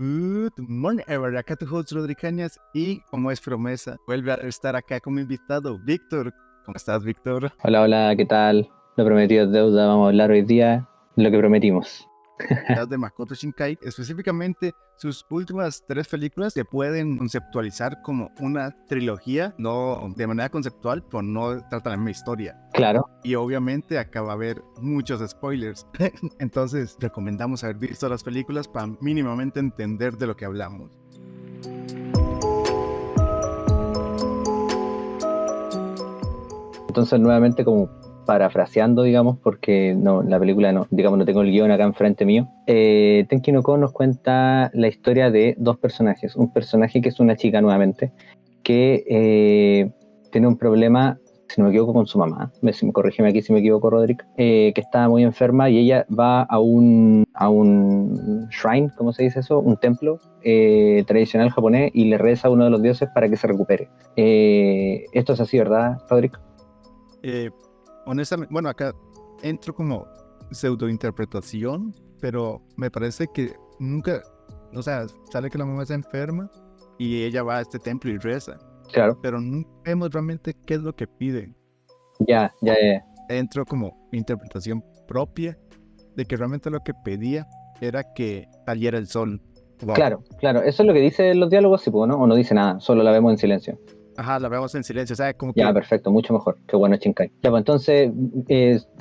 Good morning, everyone. Acá tu host Rodri Cañas y como es promesa, vuelve a estar acá como invitado Víctor. ¿Cómo estás, Víctor? Hola, hola, ¿qué tal? Lo prometido es deuda, vamos a hablar hoy día de lo que prometimos. De Makoto Shinkai, específicamente sus últimas 3 películas se pueden conceptualizar como una trilogía, no de manera conceptual, pero no trata la misma historia. Claro, Y obviamente acá va a haber muchos spoilers. Entonces recomendamos haber visto las películas para mínimamente entender de lo que hablamos. entonces nuevamente como parafraseando, digamos, porque no, la película no, digamos, no tengo el guión acá enfrente mío. Tenki no Ko nos cuenta la historia de dos personajes. Un personaje que es una chica nuevamente, que tiene un problema, si no me equivoco, con su mamá. Corrígeme aquí si me equivoco, Roderick. Que está muy enferma y ella va a un shrine, ¿cómo se dice eso? Un templo tradicional japonés y le reza a uno de los dioses para que se recupere. Esto es así, ¿verdad, Roderick? Eh, Honestamente, bueno, acá entro como pseudointerpretación, pero me parece que nunca, o sea, sale que la mamá está enferma y ella va a este templo y reza, Claro. pero nunca vemos realmente qué es lo que pide. Ya. Entro como interpretación propia de que realmente lo que pedía era que saliera el sol. Wow. Claro. Eso es lo que dice los diálogos, sí, pues, ¿no? O no dice nada, solo la vemos en silencio. Ajá, la vemos en silencio, o sea, como Ya, que, perfecto, mucho mejor. Qué bueno, Shinkai. Ya, pues entonces,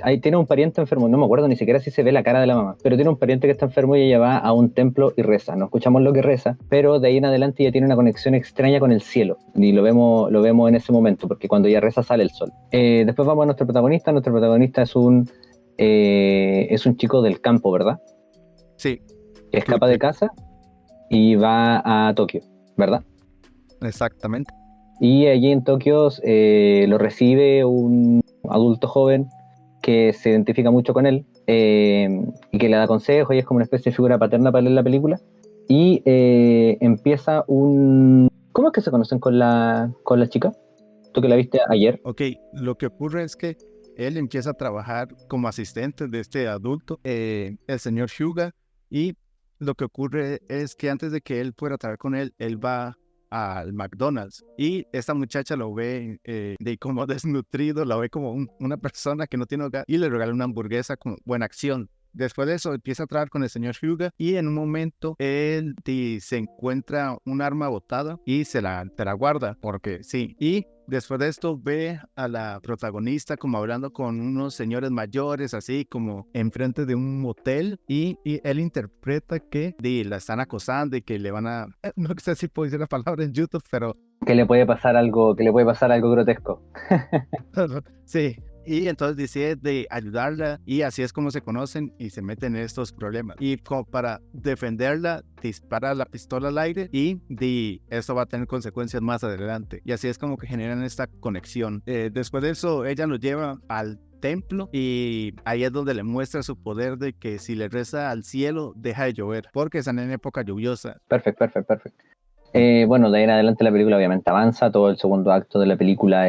ahí tiene un pariente enfermo, no me acuerdo ni siquiera si se ve la cara de la mamá, pero tiene un pariente que está enfermo y ella va a un templo y reza. No escuchamos lo que reza, pero de ahí en adelante ella tiene una conexión extraña con el cielo. Y lo vemos en ese momento, porque cuando ella reza sale el sol. Después vamos a nuestro protagonista. Nuestro protagonista es un chico del campo, ¿verdad? sí, Que escapa de casa y va a Tokio, ¿verdad? exactamente. Y allí en Tokio lo recibe un adulto joven que se identifica mucho con él y que le da consejos y es como una especie de figura paterna para él en la película. Y empieza un... ¿Cómo es que se conocen con la chica? ¿Tú que la viste ayer? Ok, lo que ocurre es que él empieza a trabajar como asistente de este adulto, el señor Hyuga, y lo que ocurre es que antes de que él pueda trabajar con él va al McDonald's y esta muchacha lo ve de como desnutrido, la ve como una persona que no tiene hogar y le regala una hamburguesa con buena acción. Después de eso empieza a trabajar con el señor Hyuga y en un momento él se encuentra un arma botada y se la guarda porque sí. Y después de esto ve a la protagonista como hablando con unos señores mayores así como enfrente de un motel y él interpreta que la están acosando y que le van a... No sé si puedo decir la palabra en YouTube, pero Que le puede pasar algo grotesco. sí. Y entonces decide de ayudarla y así es como se conocen y se meten en estos problemas. Y como para defenderla, dispara la pistola al aire y esto va a tener consecuencias más adelante. Y así es como que generan esta conexión. Después de eso, ella lo lleva al templo y ahí es donde le muestra su poder de que si le reza al cielo, deja de llover, porque están en época lluviosa. Perfecto. Bueno, de ahí en adelante la película obviamente avanza, todo el segundo acto de la película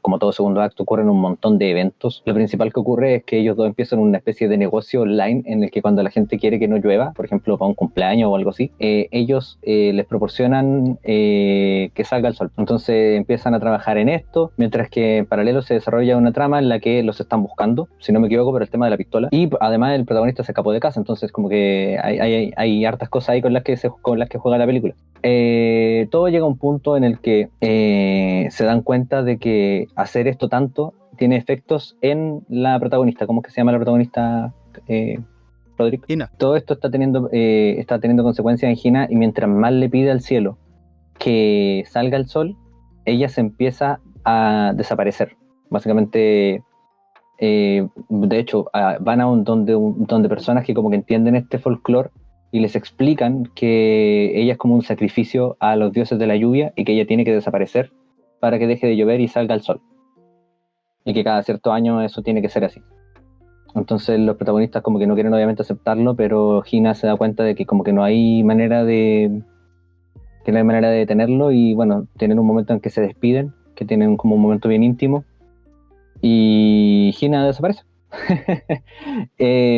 como todo segundo acto ocurren un montón de eventos. Lo principal que ocurre es que ellos dos empiezan una especie de negocio online en el que cuando la gente quiere que no llueva, por ejemplo para un cumpleaños o algo así, ellos les proporcionan que salga el sol. Entonces empiezan a trabajar en esto, mientras que en paralelo se desarrolla una trama en la que los están buscando, si no me equivoco, por el tema de la pistola. Y además el protagonista se escapó de casa, entonces como que hay hartas cosas ahí con las que juega la película. Todo llega a un punto en el que se dan cuenta de que hacer esto tanto tiene efectos en la protagonista. ¿Cómo es que se llama la protagonista, Rodrigo? Ina, Todo esto está teniendo consecuencias en Gina y mientras más le pide al cielo que salga el sol, ella se empieza a desaparecer. Básicamente, de hecho, van a donde personas que como que entienden este folclore y les explican que ella es como un sacrificio a los dioses de la lluvia y que ella tiene que desaparecer para que deje de llover y salga el sol. Y que cada cierto año eso tiene que ser así. Entonces los protagonistas como que no quieren obviamente aceptarlo, pero Hina se da cuenta de que como que no hay manera de detenerlo y bueno, tienen un momento en que se despiden, que tienen como un momento bien íntimo y Hina desaparece.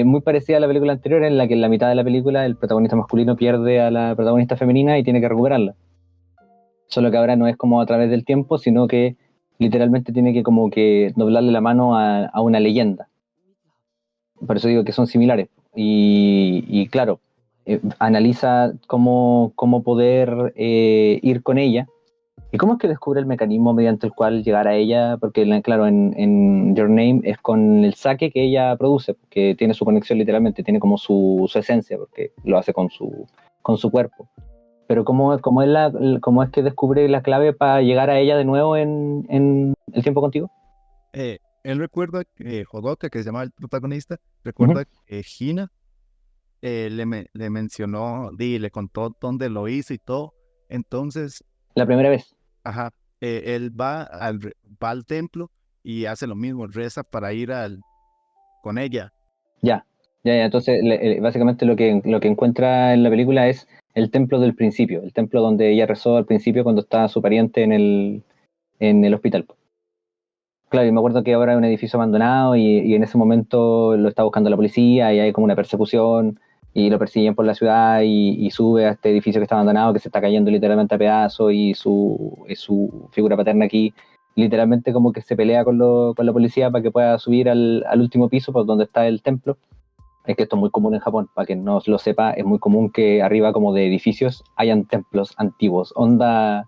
Muy parecida a la película anterior, en la que en la mitad de la película el protagonista masculino pierde a la protagonista femenina y tiene que recuperarla. Solo que ahora no es como a través del tiempo, sino que literalmente tiene que como que doblarle la mano a una leyenda. Por eso digo que son similares. Y claro, analiza cómo poder ir con ella. ¿Y cómo es que descubre el mecanismo mediante el cual llegar a ella? Porque, claro, en Your Name es con el saque que ella produce, que tiene su conexión literalmente, tiene como su esencia, porque lo hace con su cuerpo. Pero ¿cómo es que descubre la clave para llegar a ella de nuevo en El tiempo contigo? Él recuerda que Jodoka, que se llama el protagonista, Ujú. recuerda que Hina le mencionó y le contó dónde lo hizo y todo. Entonces, La primera vez. ajá, él va al templo y hace lo mismo, reza para ir con ella. Ya, ya. Entonces, básicamente lo que encuentra en la película es el templo del principio, el templo donde ella rezó al principio cuando estaba su pariente en el hospital. Claro, y me acuerdo que ahora es un edificio abandonado y en ese momento lo está buscando la policía y hay como una persecución y lo persiguen por la ciudad y sube a este edificio que está abandonado, que se está cayendo literalmente a pedazos y su figura paterna aquí literalmente como que se pelea con la policía para que pueda subir al último piso por donde está el templo. Es que esto es muy común en Japón, para quien no lo sepa, es muy común que arriba como de edificios hayan templos antiguos. Onda,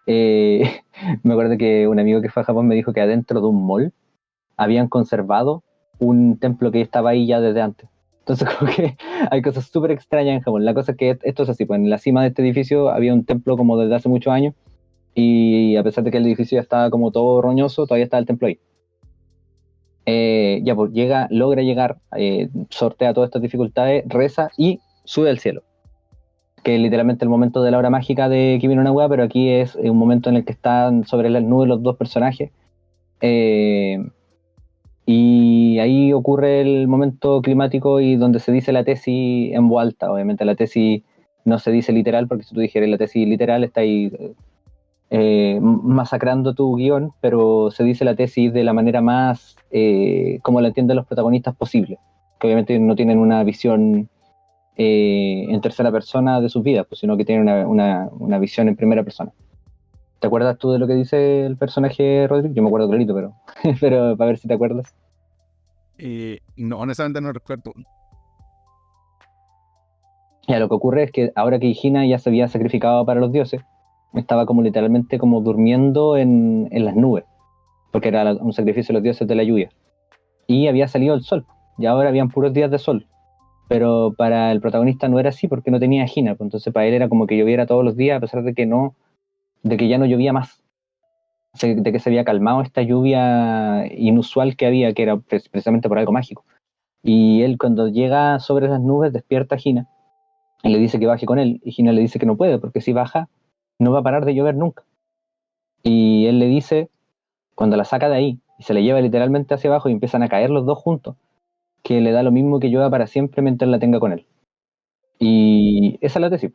eh, me acuerdo que un amigo que fue a Japón me dijo que adentro de un mall habían conservado un templo que estaba ahí ya desde antes. Entonces como que hay cosas súper extrañas en Japón. La cosa es que esto es así, pues en la cima de este edificio había un templo como desde hace muchos años y a pesar de que el edificio ya estaba como todo roñoso, todavía estaba el templo ahí. Ya pues logra llegar, sortea todas estas dificultades, reza y sube al cielo. Que es literalmente el momento de la hora mágica de Kimi no Na wa, pero aquí es un momento en el que están sobre las nubes los dos personajes. Eh, y ahí ocurre el momento climático y donde se dice la tesis en voz alta. Obviamente la tesis no se dice literal, porque si tú dijeras la tesis literal está ahí masacrando tu guión, pero se dice la tesis de la manera más como la entienden los protagonistas posible, que obviamente no tienen una visión en tercera persona de sus vidas, pues, sino que tienen una visión en primera persona. ¿Te acuerdas tú de lo que dice el personaje Rodrigo? Yo me acuerdo clarito, pero, pero para ver si te acuerdas. No, honestamente no recuerdo. Ya, lo que ocurre es que ahora que Hina ya se había sacrificado para los dioses, estaba como literalmente como durmiendo en las nubes, porque era un sacrificio de los dioses de la lluvia. Y había salido el sol, y ahora habían puros días de sol. Pero para el protagonista no era así porque no tenía Hina, pues entonces para él era como que lloviera todos los días a pesar de que ya no llovía más, de que se había calmado esta lluvia inusual que había, que era precisamente por algo mágico. Y él cuando llega sobre las nubes despierta a Hina y le dice que baje con él, y Hina le dice que no puede porque si baja no va a parar de llover nunca. Y él le dice, cuando la saca de ahí y se la lleva literalmente hacia abajo y empiezan a caer los dos juntos, que le da lo mismo que llueva para siempre mientras la tenga con él. Y esa es la tesis,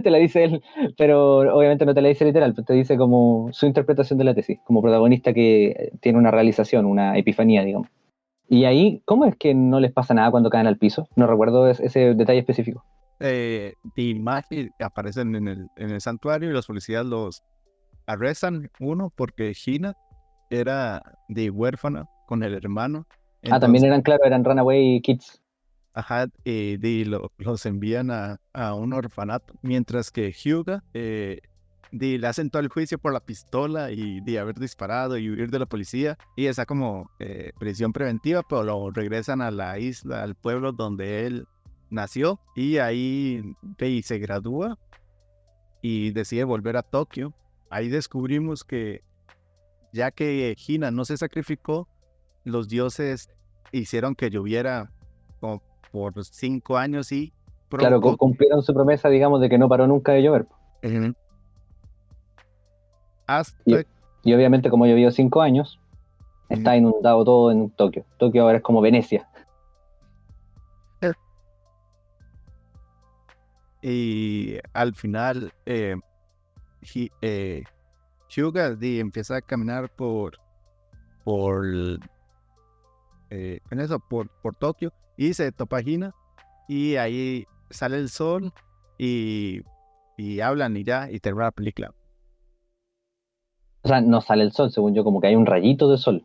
te la dice él, pero obviamente no te la dice literal, te dice como su interpretación de la tesis, como protagonista que tiene una realización, una epifanía, digamos. Y ahí, ¿cómo es que no les pasa nada cuando caen al piso? No recuerdo ese detalle específico. De Magi aparecen en el santuario y los policías los arrestan, uno porque Hina era de huérfana con el hermano. Ah, también Entonces, eran, claro, eran Runaway Kids. ajá, los envían a un orfanato, mientras que Hyuga le hacen todo el juicio por la pistola y de haber disparado y huir de la policía, y está como prisión preventiva, pero lo regresan a la isla, al pueblo donde él nació, y ahí se gradúa y decide volver a Tokio. Ahí descubrimos que ya que Hina no se sacrificó, los dioses hicieron que lloviera como por 5 años y Claro, provocó. cumplieron su promesa, digamos, de que no paró nunca de llover. Ujú. Y, Hasta y obviamente, como llovió 5 años, ujú, está inundado todo en Tokio. Tokio ahora es como Venecia. y al final Hyuga empieza a caminar por en eso, por Tokio, y se topa a Hina, y ahí sale el sol, y hablan y ya, y termina la película. O sea, no sale el sol, según yo, como que hay un rayito de sol.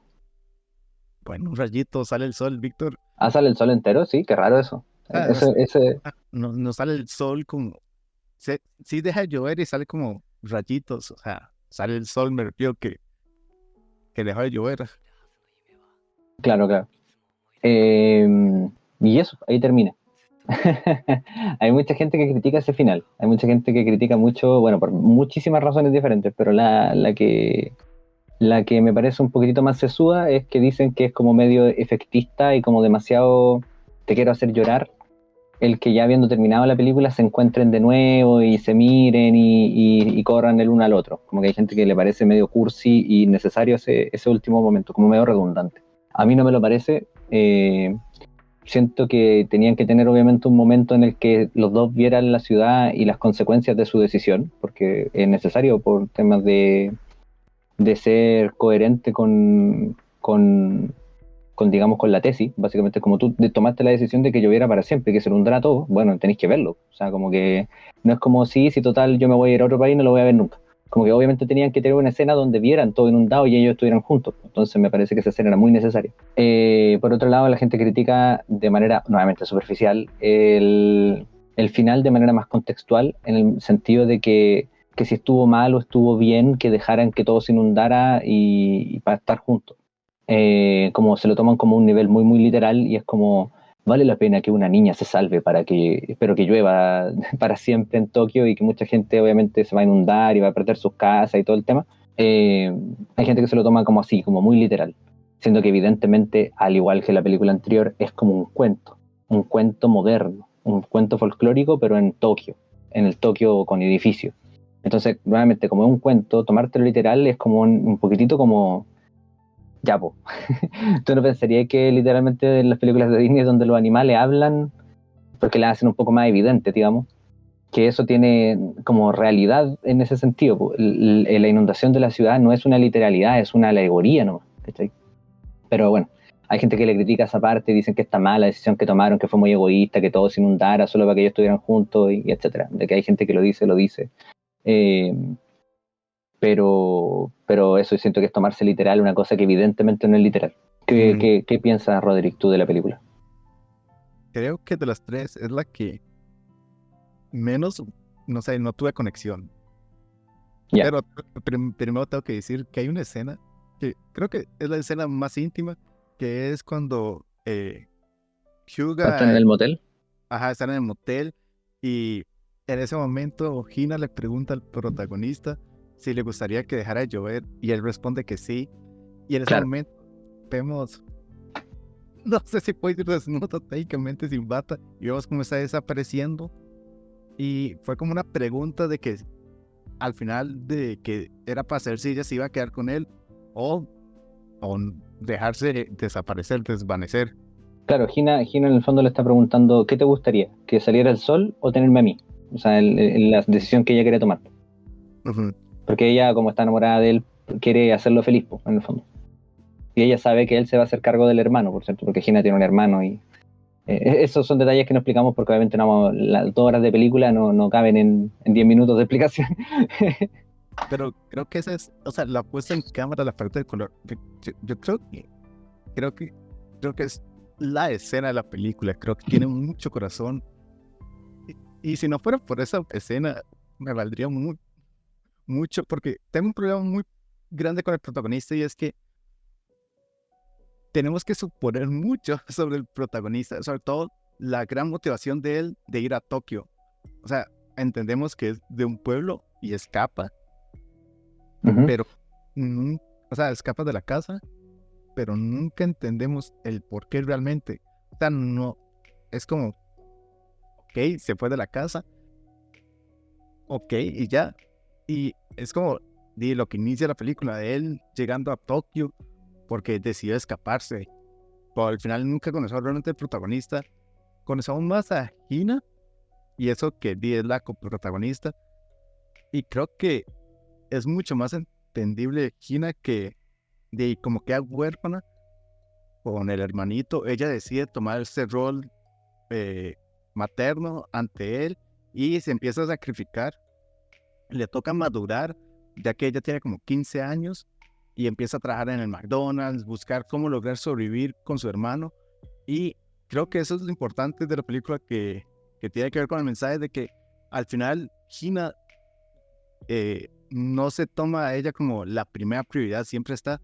Bueno, un rayito, sale el sol, Víctor. Ah, sale el sol entero, sí, qué raro eso. Ah, no, Ese, no sale el sol como... Sí deja de llover y sale como rayitos, o sea, sale el sol, me refiero que dejó de llover. claro, claro. Eh, y eso, ahí termina. Hay mucha gente que critica ese final. Hay mucha gente que critica mucho, bueno, por muchísimas razones diferentes, pero la que me parece un poquitito más sesuda es que dicen que es como medio efectista y como demasiado te quiero hacer llorar. El que ya habiendo terminado la película se encuentren de nuevo y se miren y corran el uno al otro. Como que hay gente que le parece medio cursi y necesario ese último momento, como medio redundante. A mí no me lo parece. Siento que tenían que tener obviamente un momento en el que los dos vieran la ciudad y las consecuencias de su decisión, porque es necesario por temas de ser coherente digamos, con la tesis. Básicamente, como tú tomaste la decisión de que lloviera para siempre, que se inundara todo, bueno, tenéis que verlo. O sea, como que no es como si total yo me voy a ir a otro país y no lo voy a ver nunca. Como que obviamente tenían que tener una escena donde vieran todo inundado y ellos estuvieran juntos. Entonces me parece que esa escena era muy necesaria. Por otro lado, la gente critica de manera nuevamente superficial el final de manera más contextual, en el sentido de que si estuvo mal o estuvo bien, que dejaran que todo se inundara y para estar juntos. Como se lo toman como un nivel muy, muy literal y es como, vale la pena que una niña se salve espero que llueva para siempre en Tokio y que mucha gente obviamente se va a inundar y va a perder sus casas y todo el tema. Hay gente que se lo toma como así, como muy literal, siendo que evidentemente, al igual que la película anterior, es como un cuento moderno, un cuento folclórico, pero en Tokio, en el Tokio con edificios. Entonces, nuevamente, como es un cuento, tomártelo literal es como un poquitito como, ya, po. ¿Tú no pensarías que literalmente en las películas de Disney donde los animales hablan, porque las hacen un poco más evidente, digamos, que eso tiene como realidad en ese sentido? Po? La inundación de la ciudad no es una literalidad, es una alegoría, ¿no? ¿Cachai? Pero bueno, hay gente que le critica esa parte, dicen que está mal la decisión que tomaron, que fue muy egoísta, que todo se inundara solo para que ellos estuvieran juntos, y etcétera. De que hay gente que lo dice, lo dice. Eh, pero eso siento que es tomarse literal una cosa que evidentemente no es literal. Mm, ¿Qué piensas, Roderick, tú de la película? Creo que de las tres es la que menos, no sé, no tuve conexión. Ya, Pero primero tengo que decir que hay una escena que creo que es la escena más íntima, que es cuando ¿están en Hyuga, el motel? ajá, están en el motel y en ese momento Hina le pregunta al protagonista si le gustaría que dejara de llover y él responde que sí. Y en ese Claro, momento vemos, no sé si puede ir desnudo técnicamente sin bata y vemos cómo está desapareciendo. Y fue como una pregunta de que al final de que era para saber si ella se iba a quedar con él o, o dejarse desaparecer, desvanecer. claro, Gina en el fondo le está preguntando, ¿qué te gustaría? ¿Que saliera el sol o tenerme a mí? O sea, la decisión que ella quiere tomar. Ujú. Porque ella, como está enamorada de él, quiere hacerlo feliz, po, en el fondo. Y ella sabe que él se va a hacer cargo del hermano, por cierto, porque Gina tiene un hermano y esos son detalles que no explicamos porque obviamente no, las 2 horas de película no caben en 10 minutos de explicación. Pero creo que esa es, o sea, la puesta en cámara, la parte de color. Yo creo que, creo que es la escena de la película. Creo que tiene mucho corazón. Y si no fuera por esa escena, me valdría mucho porque tengo un problema muy grande con el protagonista y es que tenemos que suponer mucho sobre el protagonista, sobre todo la gran motivación de él de ir a Tokio. O sea, entendemos que es de un pueblo y escapa, Ujú. pero, o sea, escapa de la casa, pero nunca entendemos el por qué realmente. O sea, no, es como, ok, se fue de la casa, ok, y ya. Y es como lo que inicia la película de él llegando a Tokio porque decidió escaparse. Pero al final nunca conoció realmente el protagonista. Conocemos más a Hina y eso que es la coprotagonista. Y creo que es mucho más entendible Hina que de como queda huérfana con el hermanito, ella decide tomar ese rol materno ante él y se empieza a sacrificar. Le toca madurar, ya que ella tiene como 15 años y empieza a trabajar en el McDonald's, buscar cómo lograr sobrevivir con su hermano. Y creo que eso es lo importante de la película que tiene que ver con el mensaje de que al final Hina no se toma a ella como la primera prioridad, siempre está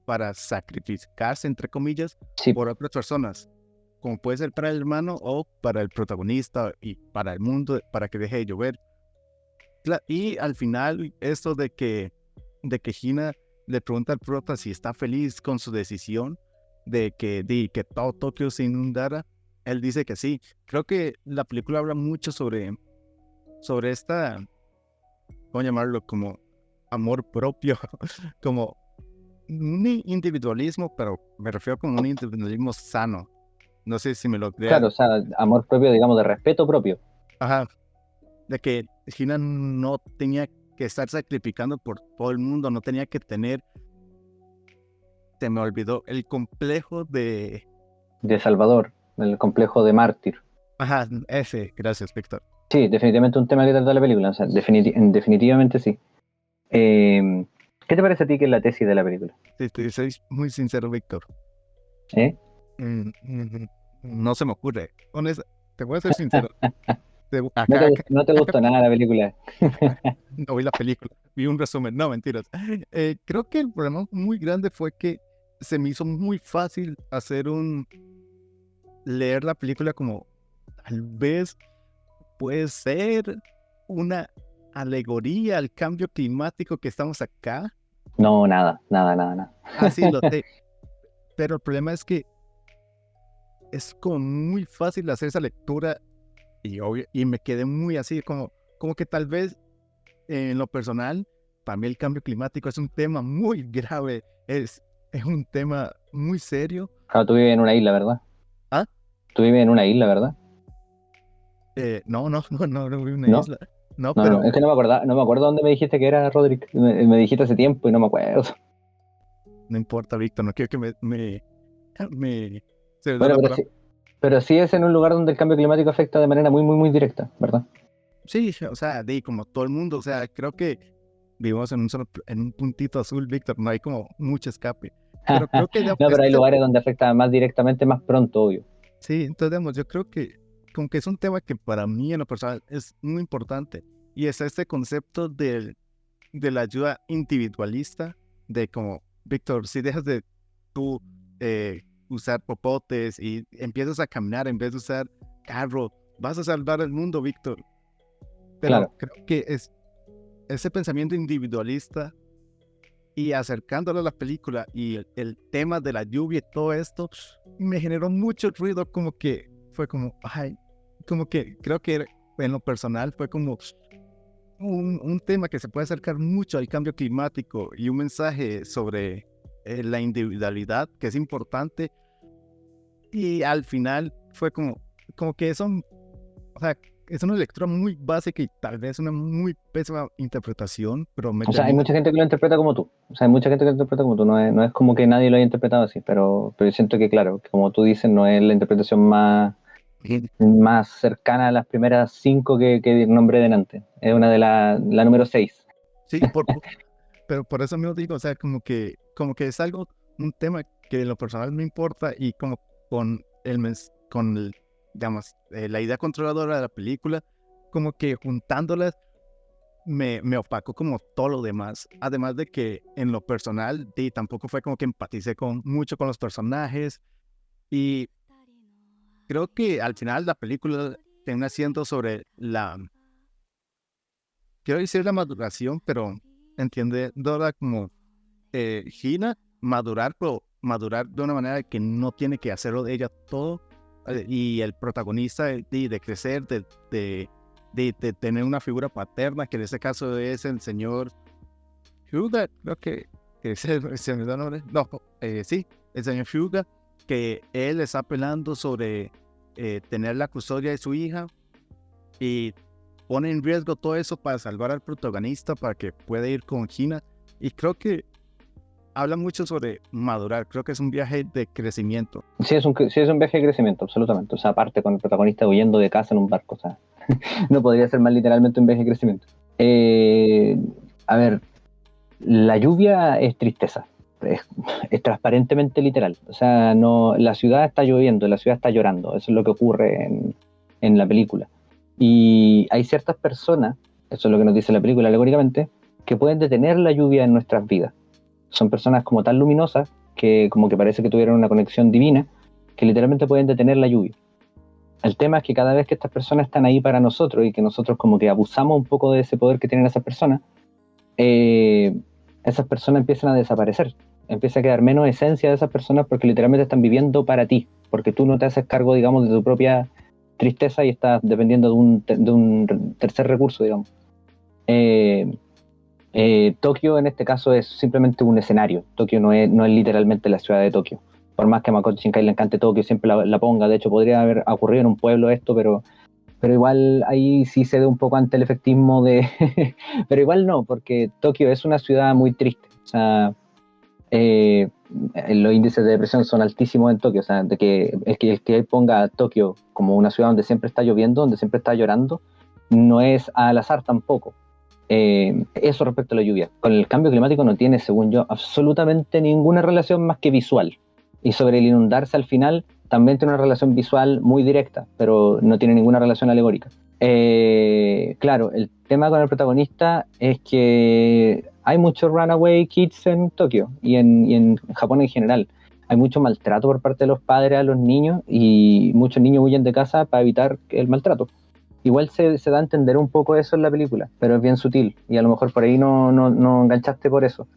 para sacrificarse, entre comillas, Sí, por otras personas, como puede ser para el hermano o para el protagonista y para el mundo, para que deje de llover. Y al final, esto de que Hina le pregunta al prota si está feliz con su decisión de que todo Tokio se inundara, él dice que sí. Creo que la película habla mucho sobre esta, ¿cómo llamarlo? Como amor propio, como un individualismo, pero me refiero como un individualismo sano. No sé si me lo claro, crean. o sea, amor propio, digamos, de respeto propio. Ajá, de que Hina no tenía que estar sacrificando por todo el mundo, no tenía que tener, se me olvidó, el complejo de... De Salvador, el complejo de mártir. Ajá, ese, gracias, Víctor. Sí, definitivamente un tema que trata la película, o sea, definitivamente sí. ¿Qué te parece a ti que es la tesis de la película? Si te soy muy sincero, Víctor, ¿Eh? mm, mm, no se me ocurre. Te voy a ser sincero. ¿No Acá, te, acá no te gustó nada la película? no vi la película, vi un resumen, no, mentiras. Creo que el problema muy grande fue que se me hizo muy fácil leer la película como tal vez puede ser una alegoría al cambio climático que estamos acá. No, nada, nada, nada, nada. Así lo sé. Pero el problema es que es como muy fácil hacer esa lectura y me quedé muy así, como que tal vez en lo personal, para mí el cambio climático es un tema muy grave, es un tema muy serio. Claro, tú vives en una isla, ¿verdad? Ah, Tú vives en una isla, ¿verdad? no, no, no, no, no vivo en una ¿No? isla. No, No, no, pero es que no me acuerdo dónde me dijiste que era, Roderick. Me dijiste hace tiempo y no me acuerdo. no importa, Víctor, no quiero que se me da Bueno, la palabra. pero sí es en un lugar donde el cambio climático afecta de manera muy, muy, muy directa, ¿verdad? Sí, o sea, como todo el mundo, o sea, creo que vivimos en un puntito azul, Víctor, no hay como mucho escape. Pero creo que No, pero hay lugares donde afecta más directamente, más pronto, obvio. sí, entonces, digamos, yo creo que como que es un tema que para mí en lo personal es muy importante y es este concepto de la ayuda individualista, de como, Víctor, si dejas de tú usar popotes y empiezas a caminar en vez de usar carro, vas a salvar el mundo, Víctor. Pero Claro. creo que es ese pensamiento individualista y acercándolo a la película y el tema de la lluvia y todo esto me generó mucho ruido, como que fue como, ay, como que creo que en lo personal fue como un tema que se puede acercar mucho al cambio climático y un mensaje sobre la individualidad que es importante y al final fue como que eso, o sea, es una lectura muy básica y tal vez una muy pésima interpretación, pero me O sea, hay termina. mucha gente que lo interpreta como tú. O sea, hay mucha gente que lo interpreta como tú. No es como que nadie lo haya interpretado así, pero yo siento que, claro, que como tú dices, no es la interpretación más cercana a las primeras cinco que nombré delante. Es una de la número 6. Sí, pero por eso mismo digo, o sea, como que es algo, un tema que en lo personal me importa y como con digamos, la idea controladora de la película, como que juntándolas me opacó como todo lo demás. Además de que en lo personal, tampoco fue como que empaticé mucho con los personajes y creo que al final la película termina siendo sobre quiero decir la maduración, pero entiende Dora como Gina madurar, pero madurar de una manera que no tiene que hacerlo de ella todo. Y el protagonista de crecer, de tener una figura paterna, que en este caso es el señor Hyuga, creo que se me da el nombre. No, sí, el señor Hyuga, que él está apelando sobre tener la custodia de su hija y pone en riesgo todo eso para salvar al protagonista, para que pueda ir con Gina. Y creo que habla mucho sobre madurar, creo que es un viaje de crecimiento. Sí, es un viaje de crecimiento, absolutamente. O sea, aparte con el protagonista huyendo de casa en un barco, o sea, no podría ser más literalmente un viaje de crecimiento. Eh, a ver, la lluvia es tristeza, es, es transparentemente literal. O sea, no, la ciudad está lloviendo, la ciudad está llorando, eso es lo que ocurre en la película. Y hay ciertas personas, eso es lo que nos dice la película alegóricamente, que pueden detener la lluvia en nuestras vidas. Son personas como tan luminosas que como que parece que tuvieron una conexión divina, que literalmente pueden detener la lluvia. El tema es que cada vez que estas personas están ahí para nosotros y que nosotros como que abusamos un poco de ese poder que tienen eh, esas personas empiezan a desaparecer. Empieza a quedar menos esencia de esas personas porque literalmente están viviendo para ti, porque tú no te haces cargo, digamos, de tu propia tristeza y estás dependiendo de un tercer recurso, digamos. Eh, Tokio en este caso es simplemente un escenario. Tokio no es literalmente la ciudad de Tokio. Por más que a Makoto Shinkai le encante Tokio, siempre la ponga. De hecho, podría haber ocurrido en un pueblo esto, pero igual ahí sí se ve un poco ante el efectismo de... pero igual no, porque Tokio es una ciudad muy triste. O sea, eh, los índices de depresión son altísimos en Tokio. O sea, de que el que él ponga a Tokio como una ciudad donde siempre está lloviendo, donde siempre está llorando, no es al azar tampoco. Eso respecto a la lluvia. Con el cambio climático no tiene, según yo, absolutamente ninguna relación más que visual. Y sobre el inundarse al final, también tiene una relación visual muy directa, pero no tiene ninguna relación alegórica. Claro, el tema con el protagonista es que hay muchos runaway kids en Tokio y en Japón en general. Hay mucho maltrato por parte de los padres a los niños y muchos niños huyen de casa para evitar el maltrato. Igual se da a entender un poco eso en la película, pero es bien sutil y a lo mejor por ahí no enganchaste por eso.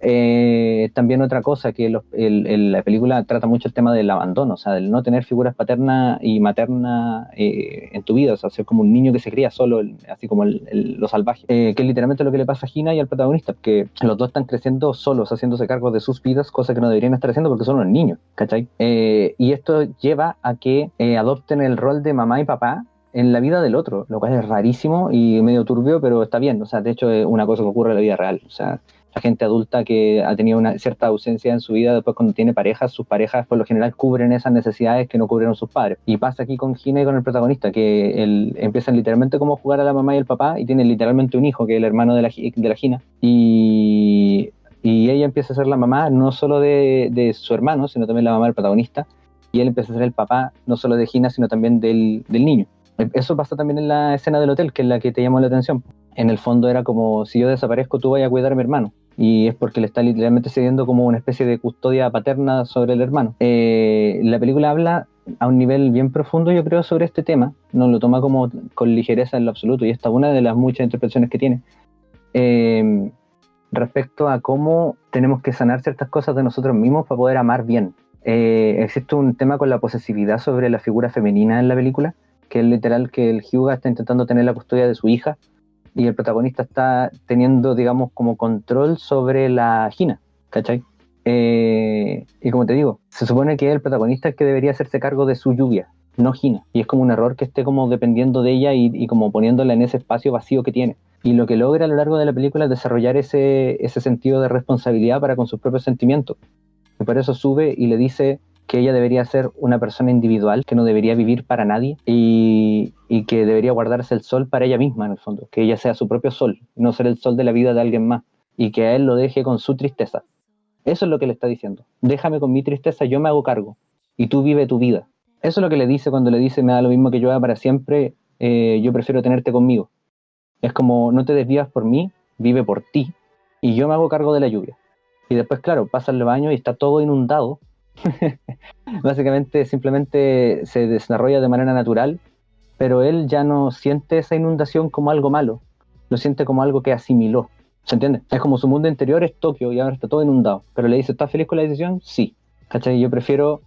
También otra cosa, que la película trata mucho el tema del abandono, o sea, del no tener figuras paterna y materna en tu vida, o sea, ser como un niño que se cría solo, así como lo salvaje, que es literalmente lo que le pasa a Hina y al protagonista, que los dos están creciendo solos, haciéndose cargo de sus vidas, cosa que no deberían estar haciendo porque son unos niños, ¿cachai? Y esto lleva a que adopten el rol de mamá y papá en la vida del otro, lo cual es rarísimo y medio turbio, pero está bien. O sea, de hecho es una cosa que ocurre en la vida real. O sea, la gente adulta que ha tenido una cierta ausencia en su vida, después cuando tiene parejas, sus parejas por lo general cubren esas necesidades que no cubrieron sus padres. Y pasa aquí con Gina y con el protagonista, que empiezan literalmente como a jugar a la mamá y el papá y tienen literalmente un hijo, que es el hermano de la Gina. Y ella empieza a ser la mamá no solo de su hermano, sino también la mamá del protagonista. Y él empieza a ser el papá no solo de Gina, sino también del niño. Eso pasa también en la escena del hotel, que es la que te llamó la atención. En el fondo era como, si yo desaparezco, tú vayas a cuidar a mi hermano. Y es porque le está literalmente cediendo como una especie de custodia paterna sobre el hermano. La película habla a un nivel bien profundo, yo creo, sobre este tema. No lo toma como con ligereza en lo absoluto. Y esta es una de las muchas interpretaciones que tiene. Respecto a cómo tenemos que sanar ciertas cosas de nosotros mismos para poder amar bien. Existe un tema con la posesividad sobre la figura femenina en la película, que es literal que el Hyuga está intentando tener la custodia de su hija y el protagonista está teniendo, digamos, como control sobre la Hina, ¿cachai? Y como te digo, se supone que el protagonista es el que debería hacerse cargo de su lluvia, no Hina, y es como un error que esté como dependiendo de ella y como poniéndola en ese espacio vacío que tiene. Y lo que logra a lo largo de la película es desarrollar ese sentido de responsabilidad para con sus propios sentimientos. Y por eso sube y le dice que ella debería ser una persona individual, que no debería vivir para nadie y que debería guardarse el sol para ella misma, en el fondo, que ella sea su propio sol, no ser el sol de la vida de alguien más, y que a él lo deje con su tristeza. Eso es lo que le está diciendo. Déjame con mi tristeza, yo me hago cargo, y tú vive tu vida. Eso es lo que le dice cuando le dice, me da lo mismo que yo haga para siempre, yo prefiero tenerte conmigo. Es como, no te desvías por mí, vive por ti, y yo me hago cargo de la lluvia. Y después, claro, pasan los años y está todo inundado. Básicamente, simplemente se desarrolla de manera natural, pero él ya no siente esa inundación como algo malo, lo siente como algo que asimiló. ¿Se entiende? Es como su mundo interior es Tokio y ahora está todo inundado. Pero le dice, ¿estás feliz con la decisión? Sí. ¿Cachai? Yo prefiero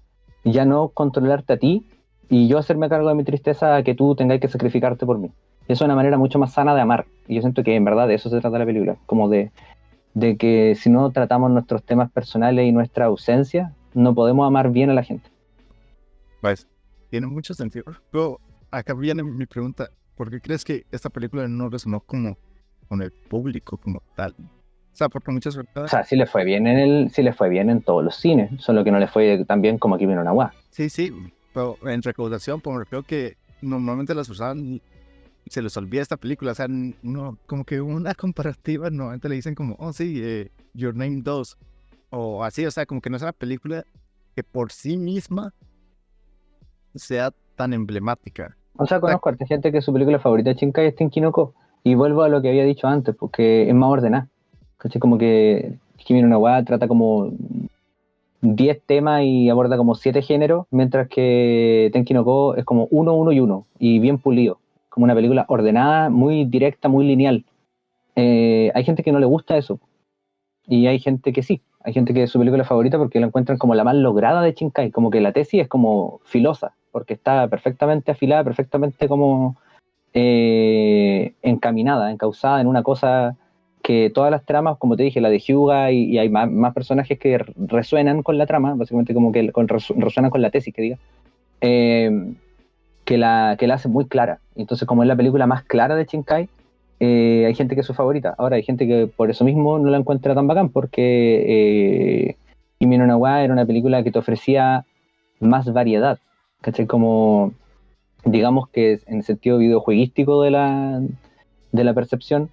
ya no controlarte a ti y yo hacerme cargo de mi tristeza a que tú tengas que sacrificarte por mí. Es una manera mucho más sana de amar. Y yo siento que en verdad de eso se trata la película. Como de que si no tratamos nuestros temas personales y nuestra ausencia, no podemos amar bien a la gente. Pues, tiene mucho sentido. Pero acá viene mi pregunta, ¿por qué crees que esta película no resonó como con el público como tal? sea, porque muchas O sea, sí le fue bien en todos los cines, solo que no le fue tan bien como Kimi no Na wa. Sí, sí, pero en recaudación, pues me refiero que normalmente las personas se les olvida esta película, o sea, no, como que una comparativa, normalmente le dicen como, oh sí, Your Name 2, o así, o sea, como que no es una película que por sí misma sea tan emblemática. O sea, O sea, conozco a harta gente que su película favorita de Shinkai es Tenki no Ko. Y vuelvo a lo que había dicho antes, porque es más ordenada. ¿Cachai? Como que Kimi no Na wa trata como 10 temas y aborda como 7 géneros, mientras que Tenki no Ko es como uno, uno y uno, y bien pulido. Como una película ordenada, muy directa, muy lineal. Hay gente que no le gusta eso, y hay gente que sí. Hay gente que es su película favorita porque la encuentran como la más lograda de Shinkai, como que la tesis es como filosa, porque está perfectamente afilada, perfectamente como encaminada, encauzada en una cosa que todas las tramas, como te dije, la de Hyuga y hay más personajes que resuenan con la trama, básicamente como que resuenan con la tesis, que diga, eh, que la hace muy clara. Entonces, como es la película más clara de Shinkai, hay gente que es su favorita. Ahora hay gente que por eso mismo no la encuentra tan bacán, porque Kimi no Na wa era una película que te ofrecía más variedad, ¿cachai? Como digamos que en el sentido videojueguístico de la percepción,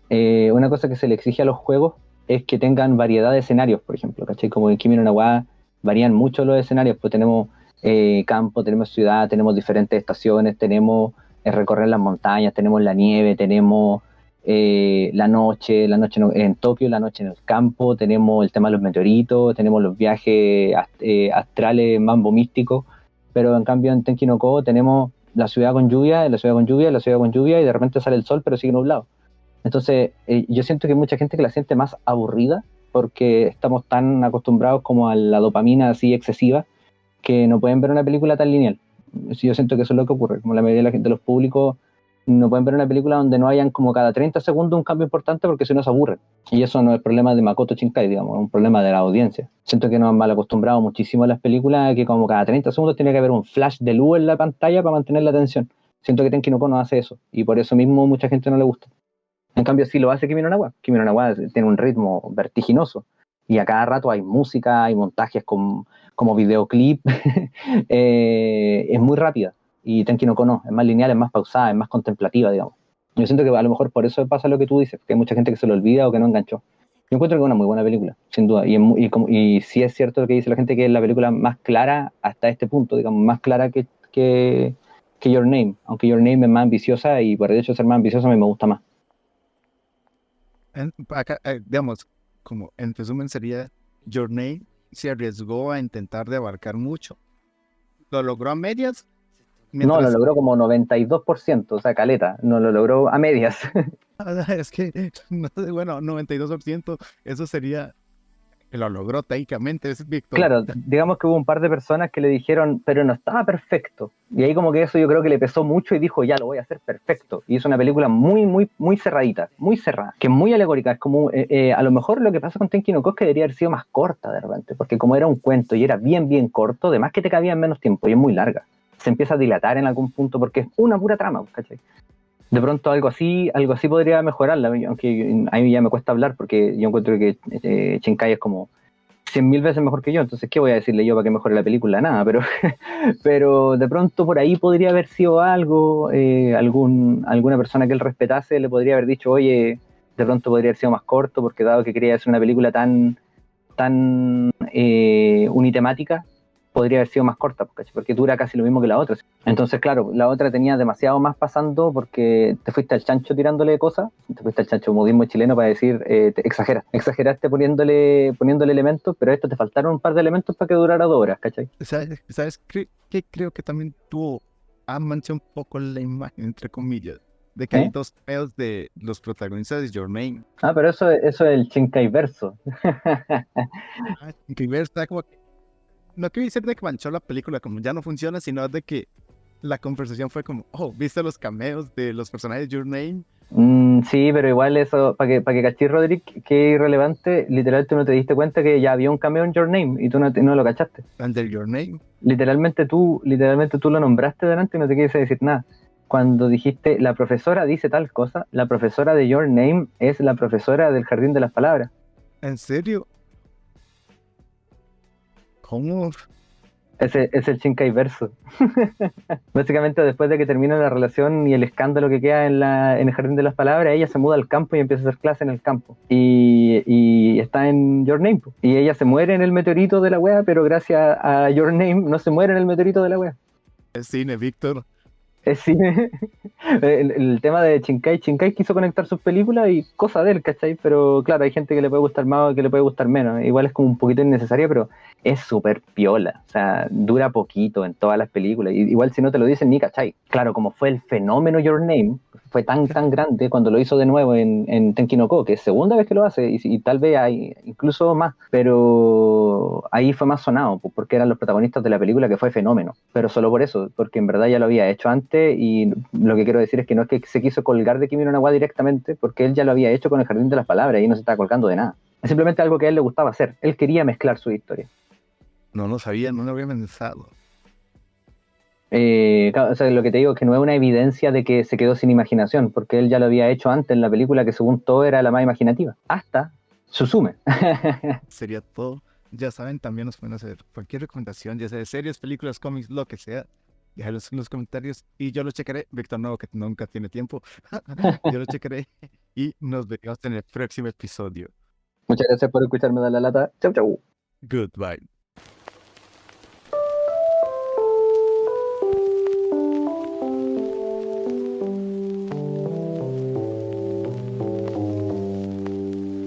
una cosa que se le exige a los juegos es que tengan variedad de escenarios, por ejemplo, ¿cachai? Como en Kimi no Na wa varían mucho los escenarios, pues tenemos campo, tenemos ciudad, tenemos diferentes estaciones, tenemos recorrer las montañas, tenemos la nieve, tenemos la noche en Tokio, la noche en el campo, tenemos el tema de los meteoritos, tenemos los viajes astrales, mambo místico, pero en cambio en Tenki no Ko tenemos la ciudad con lluvia, la ciudad con lluvia, la ciudad con lluvia y de repente sale el sol pero sigue nublado. Entonces yo siento que hay mucha gente que la siente más aburrida porque estamos tan acostumbrados como a la dopamina así excesiva que no pueden ver una película tan lineal. Sí, yo siento que eso es lo que ocurre, como la mayoría de la gente, los públicos no pueden ver una película donde no hayan como cada 30 segundos un cambio importante porque si no se aburren. Y eso no es problema de Makoto Shinkai, digamos, es un problema de la audiencia. Siento que nos han mal acostumbrado muchísimo a las películas que como cada 30 segundos tiene que haber un flash de luz en la pantalla para mantener la atención. Siento que Tenki no Ko no hace eso y por eso mismo mucha gente no le gusta. En cambio sí lo hace Kimi no Na wa. Kimi no Na wa tiene un ritmo vertiginoso y a cada rato hay música, hay montajes como videoclip. Es muy rápida y Tenki no Ko no, es más lineal, es más pausada, es más contemplativa, digamos. Yo siento que a lo mejor por eso pasa lo que tú dices, que hay mucha gente que se lo olvida o que no enganchó. Yo encuentro que es una muy buena película, sin duda, y sí es cierto lo que dice la gente, que es la película más clara hasta este punto, digamos, más clara que Your Name, aunque Your Name es más ambiciosa y por el hecho de ser más ambiciosa a mí me gusta más. acá, digamos, como en resumen sería, Your Name se arriesgó a intentar de abarcar mucho. Lo logró a medias, No, lo mientras, logró como 92%, o sea, caleta, no lo logró a medias. es que, no sé, bueno, 92%, eso sería que lo logró técnicamente, es victoria. Claro, digamos que hubo un par de personas que le dijeron, pero no estaba perfecto. Y ahí como que eso yo creo que le pesó mucho y dijo, ya lo voy a hacer perfecto. Y hizo una película muy, muy, muy cerradita, muy cerrada, que es muy alegórica. Es como, a lo mejor lo que pasa con Tenki no Ko es que debería haber sido más corta de repente, porque como era un cuento y era bien, bien corto, además que te cabía en menos tiempo y es muy larga. Se empieza a dilatar en algún punto porque es una pura trama, ¿cachai? De pronto algo así podría mejorarla, aunque a mí ya me cuesta hablar porque yo encuentro que Shinkai es como 100.000 veces mejor que yo, entonces ¿qué voy a decirle yo para que mejore la película? Nada, pero de pronto por ahí podría haber sido algo, alguna persona que él respetase le podría haber dicho, oye, de pronto podría haber sido más corto, porque dado que quería hacer una película tan unitemática, podría haber sido más corta, porque dura casi lo mismo que la otra. Entonces, claro, la otra tenía demasiado más pasando porque te fuiste al chancho tirándole cosas, te fuiste al chancho modismo chileno para decir, exageraste poniéndole elementos, pero a esto te faltaron un par de elementos para que durara 2 horas, ¿cachai? ¿Sabes qué creo que también tuvo, ha manchado un poco la imagen, entre comillas, de que hay dos feos de los protagonistas de Your Name? Ah, pero eso es el Shinkai verso. Que está como que, no quiero decir de que manchó la película como ya no funciona, sino de que la conversación fue como, oh, ¿viste los cameos de los personajes de Your Name? Sí, pero igual eso, para que cachis, Roderick, que irrelevante, literal tú no te diste cuenta que ya había un cameo en Your Name y tú no lo cachaste. Under Your Name. Literalmente tú lo nombraste delante y no te quise decir nada. cuando dijiste la profesora dice tal cosa, la profesora de Your Name es la profesora del Jardín de las Palabras. ¿En serio? ¿Cómo? Es el Shinkai verso. Básicamente, después de que termina la relación y el escándalo que queda en el Jardín de las Palabras, ella se muda al campo y empieza a hacer clase en el campo. Y está en Your Name, po. Y ella se muere en el meteorito de la wea, pero gracias a Your Name no se muere en el meteorito de la wea. Es cine, Víctor. Es cine. El tema de Shinkai quiso conectar sus películas y cosa de él, ¿cachai? Pero claro, hay gente que le puede gustar más o que le puede gustar menos. Igual es como un poquito innecesaria, pero es súper piola. O sea, dura poquito en todas las películas. Igual si no te lo dicen ni cachai. Claro, como fue el fenómeno Your Name, fue tan grande cuando lo hizo de nuevo en Tenki no Ko, que es segunda vez que lo hace y tal vez hay incluso más, pero ahí fue más sonado porque eran los protagonistas de la película, que fue fenómeno, pero solo por eso, porque en verdad ya lo había hecho antes. Y lo que quiero decir es que no es que se quiso colgar de Kimi no Na wa directamente, porque él ya lo había hecho con el Jardín de las Palabras y no se estaba colgando de nada. Es simplemente algo que a él le gustaba hacer. Él quería mezclar su historia. No lo sabía, no lo había pensado. Claro, o sea, lo que te digo es que no es una evidencia de que se quedó sin imaginación, porque él ya lo había hecho antes en la película, que según todo era la más imaginativa, hasta Suzume. Sería todo. Ya saben, también nos pueden hacer cualquier recomendación, ya sea de series, películas, cómics, lo que sea. Déjalos en los comentarios y yo lo checaré. Víctor no, que nunca tiene tiempo. Yo lo checaré y nos vemos en el próximo episodio. Muchas gracias por escucharme dar la lata. Chau, chau. Goodbye.